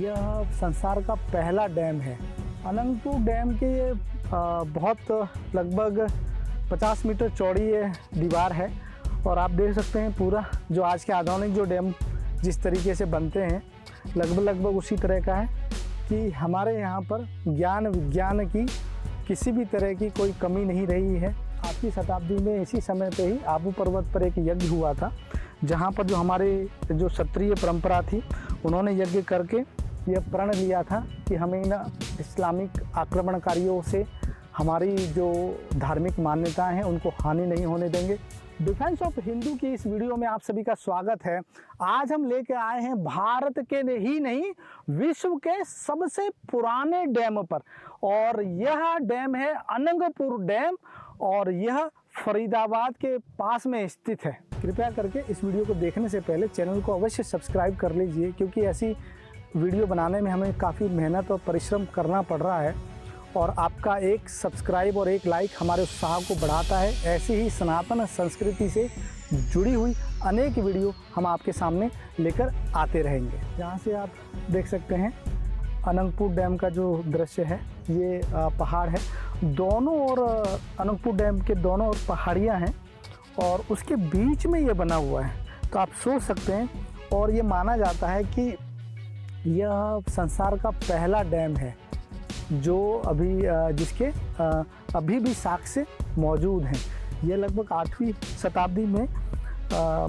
यह संसार का पहला डैम है। अनंगपुर डैम के ये बहुत लगभग 50 मीटर चौड़ी ये दीवार है और आप देख सकते हैं पूरा जो आज के आधुनिक जो डैम जिस तरीके से बनते हैं लगभग उसी तरह का है कि हमारे यहाँ पर ज्ञान विज्ञान की किसी भी तरह की कोई कमी नहीं रही है। 8वीं शताब्दी में इसी समय पे ही आबू पर्वत पर एक यज्ञ हुआ था, जहाँ पर जो हमारे जो क्षत्रिय परंपरा थी उन्होंने यज्ञ करके यह प्रण लिया था कि हमें इन इस्लामिक आक्रमणकारियों से हमारी जो धार्मिक मान्यताएं हैं उनको हानि नहीं होने देंगे। डिफेंस ऑफ हिंदू की इस वीडियो में आप सभी का स्वागत है। आज हम लेके आए हैं भारत के ही नहीं विश्व के सबसे पुराने डैम पर, और यह डैम है अनंगपुर डैम और यह फरीदाबाद के पास में स्थित है। कृपया करके इस वीडियो को देखने से पहले चैनल को अवश्य सब्सक्राइब कर लीजिए, क्योंकि ऐसी वीडियो बनाने में हमें काफ़ी मेहनत और परिश्रम करना पड़ रहा है और आपका एक सब्सक्राइब और एक लाइक हमारे उत्साह को बढ़ाता है। ऐसी ही सनातन संस्कृति से जुड़ी हुई अनेक वीडियो हम आपके सामने लेकर आते रहेंगे। यहाँ से आप देख सकते हैं अनंगपुर डैम का जो दृश्य है, ये पहाड़ है, दोनों ओर अनंगपुर डैम के दोनों ओर पहाड़ियाँ हैं और उसके बीच में ये बना हुआ है। तो आप सोच सकते हैं, और ये माना जाता है कि यह संसार का पहला डैम है जो जिसके अभी भी साक्ष्य मौजूद हैं। ये लगभग 8वीं शताब्दी में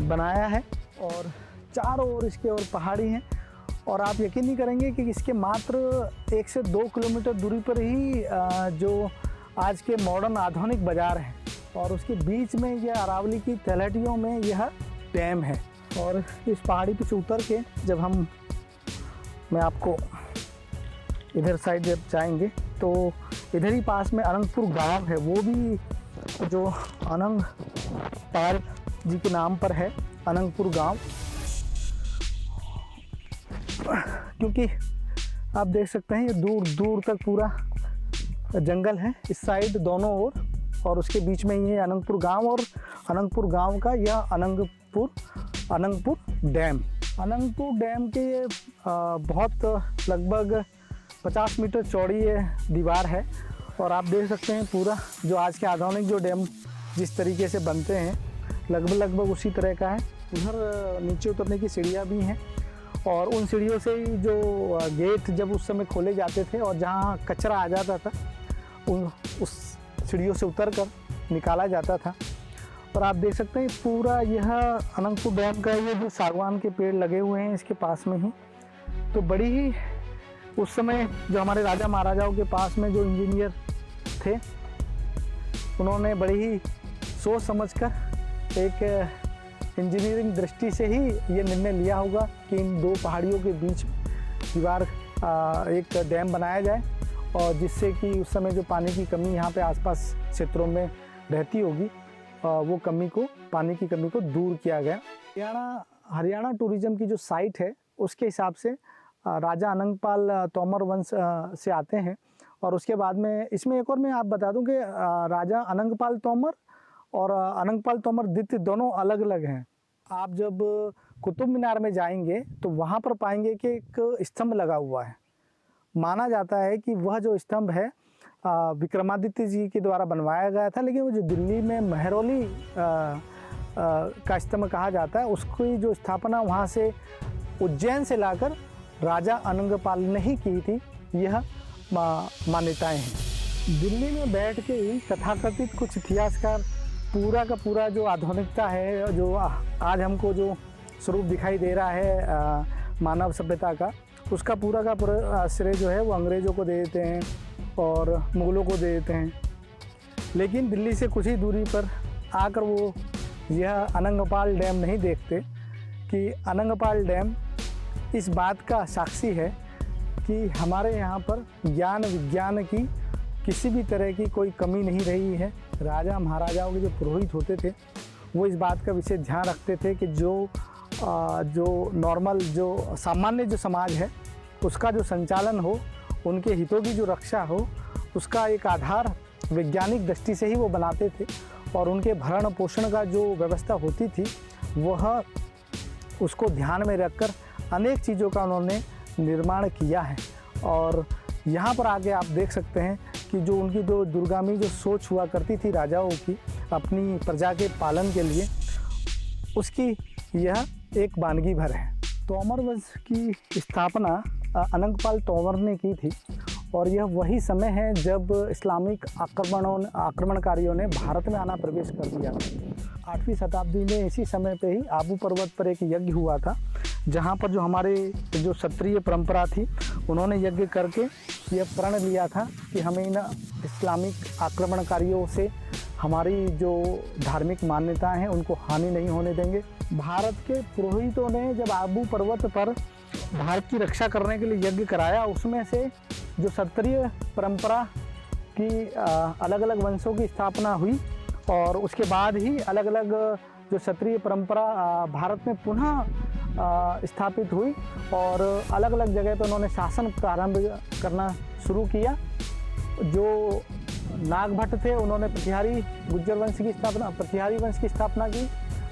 बनाया है और चारों ओर इसके और पहाड़ी हैं। और आप यकीन नहीं करेंगे कि इसके मात्र 1 से 2 किलोमीटर दूरी पर ही जो आज के मॉडर्न आधुनिक बाज़ार हैं और उसके बीच में यह अरावली की तलहटियों में यह डैम है। और इस पहाड़ी पर से उतर के जब मैं आपको इधर साइड जब जाएंगे तो इधर ही पास में अनंगपुर गांव है, वो भी जो अनंग पाल जी के नाम पर है अनंगपुर गांव। क्योंकि आप देख सकते हैं ये दूर दूर तक पूरा जंगल है इस साइड दोनों ओर, और उसके बीच में ये अनंगपुर गांव और अनंगपुर गांव का यह अनंगपुर डैम। अनंगपुर डैम के ये बहुत लगभग 50 मीटर चौड़ी ये दीवार है और आप देख सकते हैं पूरा जो आज के आधुनिक जो डैम जिस तरीके से बनते हैं लगभग उसी तरह का है। उधर नीचे उतरने की सीढ़ियाँ भी हैं और उन सीढ़ियों से ही जो गेट जब उस समय खोले जाते थे और जहाँ कचरा आ जाता था उस सीढ़ियों से उतर कर निकाला जाता था। और आप देख सकते हैं पूरा यह अनंगपुर डैम का ये जो सागवान के पेड़ लगे हुए हैं इसके पास में ही, तो बड़ी ही उस समय जो हमारे राजा महाराजाओं के पास में जो इंजीनियर थे उन्होंने बड़ी ही सोच समझकर एक इंजीनियरिंग दृष्टि से ही ये निर्णय लिया होगा कि इन दो पहाड़ियों के बीच दीवार एक डैम बनाया जाए, और जिससे कि उस समय जो पानी की कमी यहाँ पे आसपास क्षेत्रों में रहती होगी वो पानी की कमी को दूर किया गया। हरियाणा टूरिज्म की जो साइट है उसके हिसाब से राजा अनंगपाल तोमर वंश से आते हैं। और उसके बाद में इसमें एक और मैं आप बता दूं कि राजा अनंगपाल तोमर और अनंगपाल तोमर द्वितीय दोनों अलग अलग हैं। आप जब कुतुब मीनार में जाएंगे तो वहाँ पर पाएंगे कि एक स्तंभ लगा हुआ है। माना जाता है कि वह जो स्तंभ है विक्रमादित्य जी के द्वारा बनवाया गया था, लेकिन वो जो दिल्ली में महरौली का स्तंभ कहा जाता है उसकी जो स्थापना वहाँ से उज्जैन से लाकर राजा अनंगपाल ने ही की थी, यह मान्यताएं हैं। दिल्ली में बैठ के ही तथाकथित कुछ इतिहासकार पूरा का पूरा जो आधुनिकता है जो आज हमको जो स्वरूप दिखाई दे रहा है मानव सभ्यता का, उसका पूरा का पूरा श्रेय जो है वो अंग्रेज़ों को दे देते हैं और मुग़लों को दे देते हैं। लेकिन दिल्ली से कुछ ही दूरी पर आकर वो यह अनंगपाल डैम नहीं देखते कि अनंगपाल डैम इस बात का साक्षी है कि हमारे यहाँ पर ज्ञान विज्ञान की किसी भी तरह की कोई कमी नहीं रही है। राजा महाराजाओं के जो पुरोहित होते थे वो इस बात का विशेष ध्यान रखते थे कि जो नॉर्मल जो सामान्य जो समाज है उसका जो संचालन हो, उनके हितों की जो रक्षा हो, उसका एक आधार वैज्ञानिक दृष्टि से ही वो बनाते थे। और उनके भरण पोषण का जो व्यवस्था होती थी वह उसको ध्यान में रखकर अनेक चीज़ों का उन्होंने निर्माण किया है। और यहाँ पर आगे आप देख सकते हैं कि जो उनकी जो दूरगामी जो सोच हुआ करती थी राजाओं की अपनी प्रजा के पालन के लिए, उसकी यह एक वानगी भर है। तोमर वंश की स्थापना अनंगपाल तोमर ने की थी और यह वही समय है जब इस्लामिक आक्रमणकारियों ने भारत में आना प्रवेश कर दिया। 8वीं शताब्दी में इसी समय पे ही आबू पर्वत पर एक यज्ञ हुआ था, जहाँ पर जो हमारे जो क्षत्रिय परंपरा थी उन्होंने यज्ञ करके यह प्रण लिया था कि हमें इन इस्लामिक आक्रमणकारियों से हमारी जो धार्मिक मान्यताएं हैं उनको हानि नहीं होने देंगे। भारत के पुरोहितों ने जब आबू पर्वत पर भारत की रक्षा करने के लिए यज्ञ कराया, उसमें से जो क्षत्रिय परंपरा की अलग अलग वंशों की स्थापना हुई और उसके बाद ही अलग अलग जो क्षत्रिय परंपरा भारत में पुनः स्थापित हुई और अलग अलग जगह पर उन्होंने शासन प्रारंभ करना शुरू किया। जो नागभट्ट थे उन्होंने प्रतिहारी गुज्जर वंश की स्थापना, प्रतिहारी वंश की स्थापना की।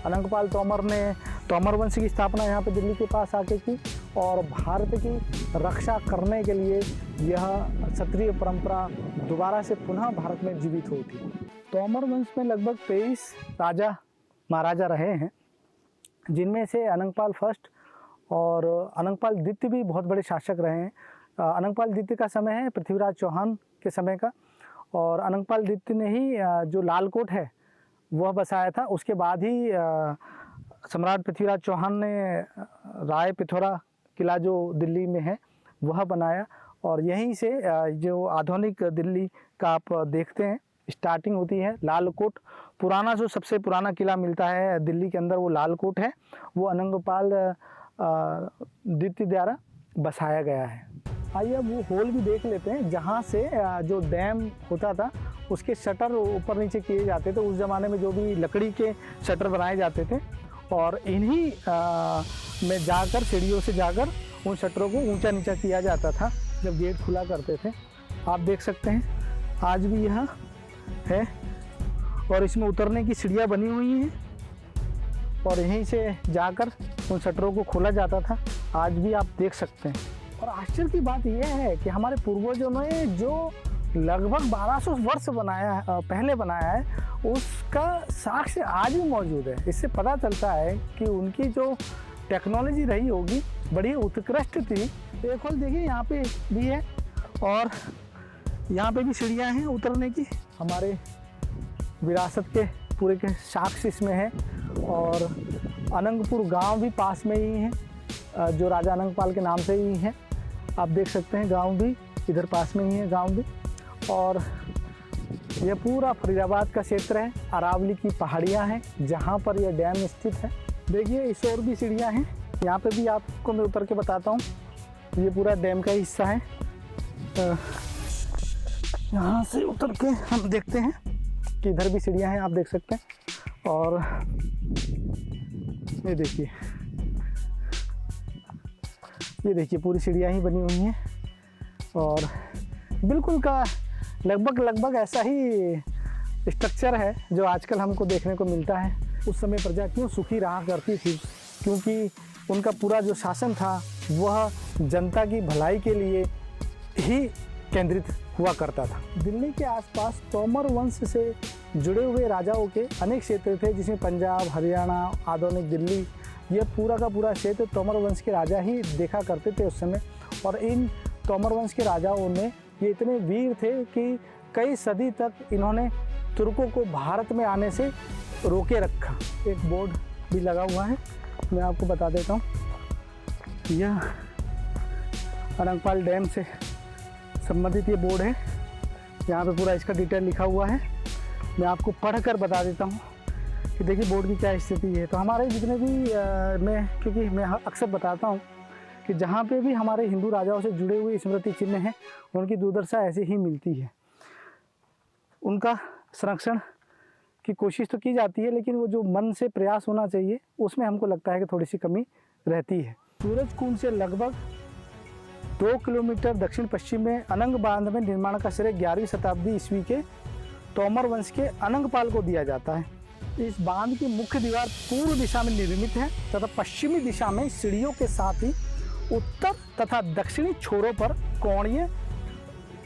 अनंगपाल तोमर ने तोमर वंश की स्थापना यहाँ पे दिल्ली के पास आके की और भारत की रक्षा करने के लिए यह क्षत्रिय परंपरा दोबारा से पुनः भारत में जीवित हुई थी। तोमर वंश में लगभग 23 राजा महाराजा रहे हैं, जिनमें से अनंगपाल फर्स्ट और अनंगपाल द्वितीय भी बहुत बड़े शासक रहे हैं। अनंगपाल द्वितीय का समय है पृथ्वीराज चौहान के समय का और अनंगपाल द्वितीय ने ही जो लालकोट है वह बसाया था। उसके बाद ही सम्राट पृथ्वीराज चौहान ने राय पिथौरा किला जो दिल्ली में है वह बनाया और यहीं से जो आधुनिक दिल्ली का आप देखते हैं स्टार्टिंग होती है। लालकोट पुराना जो सबसे पुराना किला मिलता है दिल्ली के अंदर वो लालकोट है, वो अनंगपाल द्वितीय द्वारा बसाया गया है। आइए अब वो होल भी देख लेते हैं जहाँ से जो डैम होता था उसके शटर ऊपर नीचे किए जाते थे। उस ज़माने में जो भी लकड़ी के शटर बनाए जाते थे और इन्हीं में जाकर सीढ़ियों से जाकर उन शटरों को ऊंचा नीचा किया जाता था जब गेट खुला करते थे। आप देख सकते हैं आज भी यह है और इसमें उतरने की सीढ़ियाँ बनी हुई हैं और यहीं से जाकर उन शटरों को खोला जाता था। आज भी आप देख सकते हैं। और आश्चर्य की बात यह है कि हमारे पूर्वजों ने जो लगभग 1200 वर्ष पहले बनाया है उसका साक्ष्य आज भी मौजूद है। इससे पता चलता है कि उनकी जो टेक्नोलॉजी रही होगी बड़ी उत्कृष्ट थी। एक होल देखिए यहाँ पे भी है और यहाँ पे भी सीढ़ियाँ हैं उतरने की। हमारे विरासत के पूरे के साक्ष्य इसमें है और अनंगपुर गांव भी पास में ही है जो राजा अनंगपाल के नाम से ही है। आप देख सकते हैं गांव भी इधर पास में ही है गांव भी। और यह पूरा फरीदाबाद का क्षेत्र है। अरावली की पहाड़ियां हैं जहां पर यह डैम स्थित है। देखिए इस और भी सीढ़ियां हैं, यहाँ पे भी आपको मैं उतर के बताता हूँ। ये पूरा डैम का हिस्सा है। यहाँ से उतर के हम देखते हैं कि इधर भी सीढ़ियां हैं, आप देख सकते हैं। और ये देखिए पूरी सीढ़ियाँ ही बनी हुई हैं और बिल्कुल का लगभग ऐसा ही स्ट्रक्चर है जो आजकल हमको देखने को मिलता है। उस समय प्रजा क्यों सुखी रहा करती थी, क्योंकि उनका पूरा जो शासन था वह जनता की भलाई के लिए ही केंद्रित हुआ करता था। दिल्ली के आसपास तोमर वंश से जुड़े हुए राजाओं के अनेक क्षेत्र थे, जिसमें पंजाब, हरियाणा, आधुनिक दिल्ली, यह पूरा का पूरा क्षेत्र तोमर वंश के राजा ही देखा करते थे उस समय। और इन तोमर वंश के राजाओं में ये इतने वीर थे कि कई सदी तक इन्होंने तुर्कों को भारत में आने से रोके रखा। एक बोर्ड भी लगा हुआ है, मैं आपको बता देता हूँ। यह अनंगपाल डैम से संबंधित ये बोर्ड है, यहाँ पे पूरा इसका डिटेल लिखा हुआ है। मैं आपको पढ़कर बता देता हूँ कि देखिए बोर्ड की क्या स्थिति है। तो हमारे जितने भी क्योंकि मैं अक्सर बताता हूँ कि जहाँ पे भी हमारे हिंदू राजाओं से जुड़े हुए स्मृति चिन्ह हैं उनकी दुर्दशा ऐसे ही मिलती है। उनका संरक्षण की कोशिश तो की जाती है, लेकिन वो जो मन से प्रयास होना चाहिए उसमें हमको लगता है कि थोड़ी सी कमी रहती है। सूरजकुंड से लगभग 2 किलोमीटर दक्षिण पश्चिम में अनंग बांध में निर्माण का श्रेय 11वीं शताब्दी ईस्वी के तोमर वंश के अनंगपाल को दिया जाता है। इस बांध की मुख्य दीवार पूर्व दिशा में निर्मित है तथा पश्चिमी दिशा में सीढ़ियों के साथ ही उत्तर तथा दक्षिणी छोरों पर कोणीय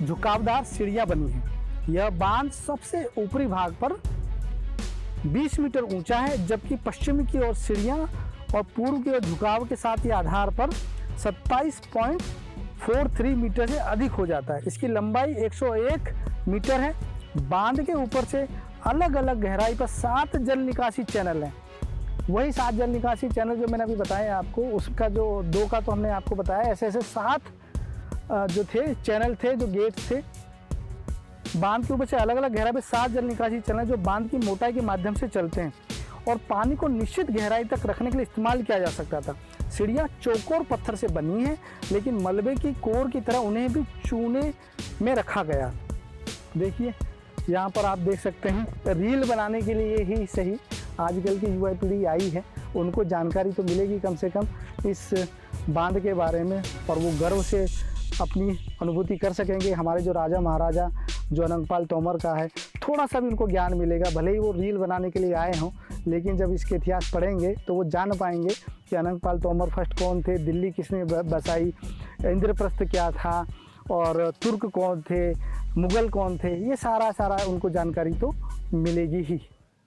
झुकावदार सीढ़ियां बनी हैं। यह बांध सबसे ऊपरी भाग पर 20 मीटर ऊंचा है, जबकि पश्चिमी की ओर सीढ़ियां और पूर्व की ओर झुकाव के साथ ही आधार पर 27.43 मीटर से अधिक हो जाता है। इसकी लंबाई 101 मीटर है। बांध के ऊपर से अलग अलग गहराई पर 7 जल निकासी चैनल हैं। वही 7 जल निकासी चैनल जो मैंने अभी बताए आपको, उसका जो 2 का तो हमने आपको बताया, ऐसे ऐसे 7 जो थे चैनल थे, जो गेट थे। बांध के ऊपर से अलग अलग गहराई पर 7 जल निकासी चैनल जो बांध की मोटाई के माध्यम से चलते हैं और पानी को निश्चित गहराई तक रखने के लिए इस्तेमाल किया जा सकता था। सीढ़ियाँ चौकोर पत्थर से बनी हैं, लेकिन मलबे की कोर की तरह उन्हें भी चूने में रखा गया। देखिए यहाँ पर आप देख सकते हैं, रील बनाने के लिए ही सही आजकल की युवा पीढ़ी आई है, उनको जानकारी तो मिलेगी कम से कम इस बांध के बारे में, और वो गर्व से अपनी अनुभूति कर सकेंगे। हमारे जो राजा महाराजा जो अनंगपाल तोमर का है, थोड़ा सा भी उनको ज्ञान मिलेगा। भले ही वो रील बनाने के लिए आए हों, लेकिन जब इसके इतिहास पढ़ेंगे तो वो जान पाएंगे कि अनंगपाल तोमर फर्स्ट कौन थे, दिल्ली किसने बसाई, इंद्रप्रस्थ क्या था, और तुर्क कौन थे, मुग़ल कौन थे, ये सारा उनको जानकारी तो मिलेगी ही।